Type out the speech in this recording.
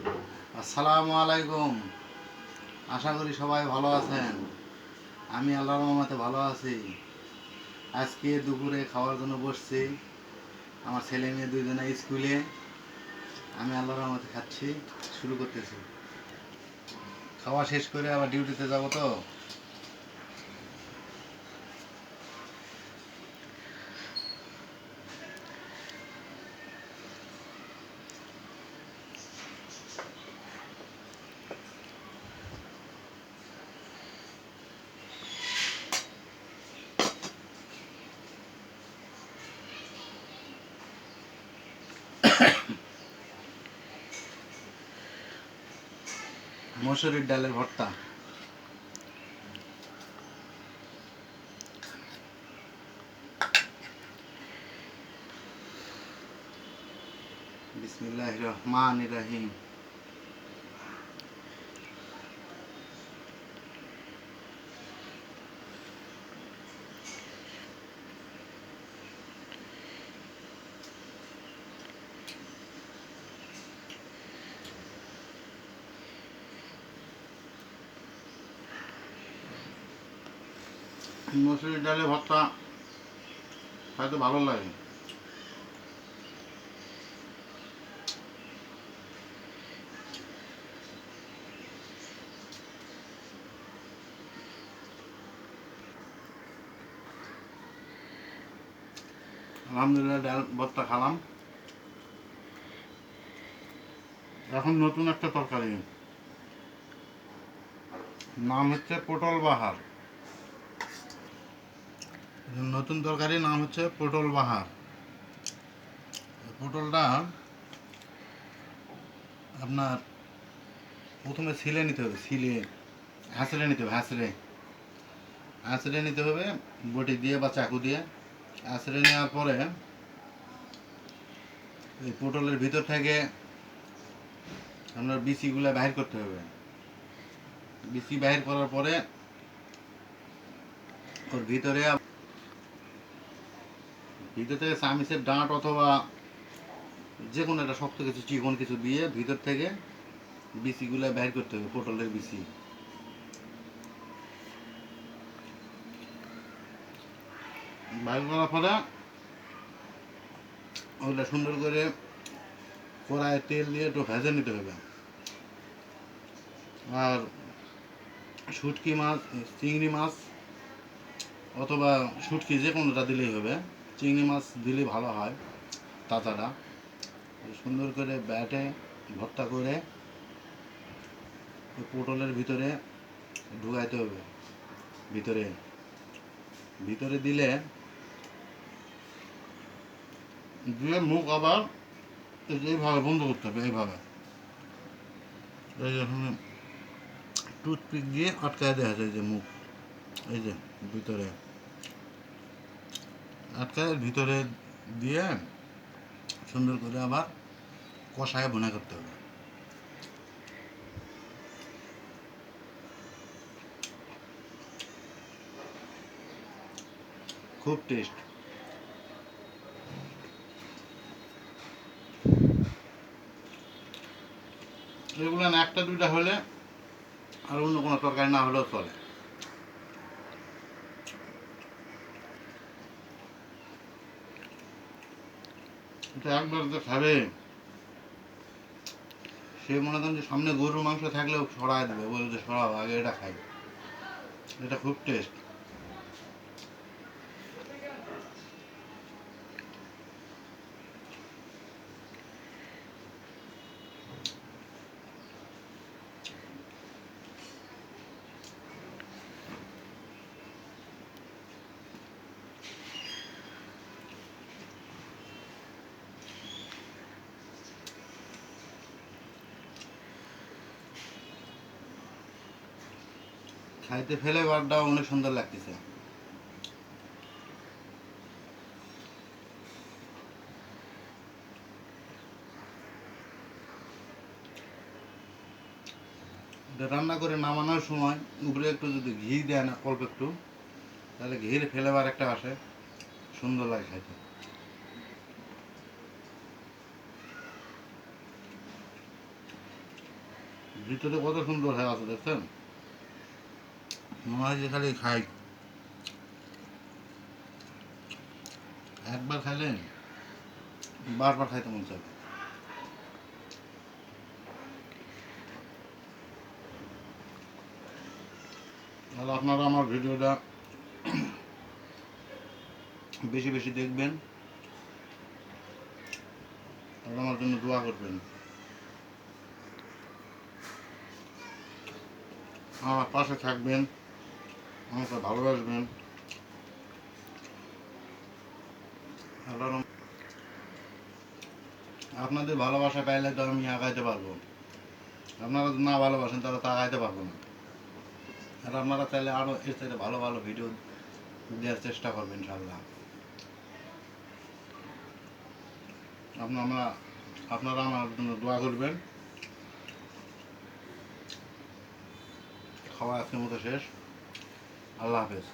আসসালামু আলাইকুম। আশা করি সবাই ভালো আছেন। আমি আল্লাহর রহমতে ভালো আছি। আজকে দুপুরে খাওয়ার জন্য বসছি। আমার ছেলে মেয়ে দুইজনে স্কুলে, আমি আল্লাহর রহমতে খাচ্ছি। শুরু করতেছি। খাওয়া শেষ করে আবার ডিউটিতে যাব তো। মসুরির ডালের ভর্তা। বিসমিল্লাহির রহমানির রহিম। মসুরির ডালের ভর্তা খাইতে ভালো লাগে। আলহামদুলিল্লাহ, ডাল ভর্তা খালাম। এখন নতুন একটা তরকারি, নাম হচ্ছে পটল বাহার। নতুন তরকারির নাম হচ্ছে পটল বাহার। পটলটা আপনার প্রথমে ছিলে নিতে হবে, হাঁচড়ে নিতে হবে, হাঁচড়ে নিতে হবে বটি দিয়ে বা চাকু দিয়ে। আঁচড়ে নেওয়ার পরে এই পটলের ভিতর থেকে আপনার বিচিগুলো বাহির করতে হবে। বিচি বাহির করার পরে ওর ভিতরে ভিতর থেকে চামিচের ডাঁট অথবা যে কোনো একটা শক্ত কিছু, চিকন কিছু দিয়ে ভিতর থেকে বিচিগুলো বাহির করতে হবে, পটলের বিচি। বাহির করার পরে ওগুলো সুন্দর করে কড়াইয়ে তেল দিয়ে একটু ভেজে নিতে হবে। আর শুটকি মাছ, চিংড়ি মাছ অথবা শুটকি যে কোনোটা দিলেই হবে। চিংড়ি মাছ দিলে ভালো হয়, তাছাড়া সুন্দর করে ব্যাটে ভর্তা করে পটলের ভিতরে ঢুকাইতে হবে। ভিতরে ভিতরে দিলে দিয়ে মুখ আবার এইভাবে বন্ধ করতে হবে, এইভাবে এই যে টুথপিক দিয়ে আটকায় দেওয়া যায়, যে মুখ, এই যে ভিতরে আটকায়, ভিতরে দিয়ে সুন্দর করে আবার কষায় ভুনা করতে হবে। খুব টেস্ট। এগুলো না একটা দুইটা হলে, আর অন্য কোনো তরকারি না হলেও চলে। এটা একবার যে খাবে, সে মনে করেন যে সামনে গরুর মাংস থাকলেও সরাই দেবে, বলে যে সরাও, আগে এটা খাই। এটা খুব টেস্ট। খাইতে ফ্লেভারটাও অনেক সুন্দর লাগতেছে। এটা রান্না করে নামানোর সময় উপরে একটু যদি ঘি দেয় না, অল্প একটু, তাহলে ঘির ফ্লেভার একটা আসে, সুন্দর লাগে খাইতে। ভিতরে কত সুন্দর হয়ে আছে দেখছেন, মনে হয় যে খালি খাই, একবার খাইলে বারবার খাইতে মন চায়। আর আপনারা আমার ভিডিওটা বেশি বেশি দেখবেন আর আমার জন্য দোয়া করবেন, আমার পাশে থাকবেন, আমাকে ভালোবাসবেন। আল্লাহর আপনাদের ভালোবাসা পাইলে তো আমি আগাইতে পারবো, আপনারা যদি না ভালোবাসেন তাহলে তো আগাইতে পারবো না। আর আপনারা চাইলে আরও এর চাইতে ভালো ভালো ভিডিও দেওয়ার চেষ্টা করবেন ইনশাল্লাহ। আপনারা আপনারা আমার জন্য দোয়া করবেন। খাওয়া আজকের মতো শেষ। আল্লাহ হাফেজ।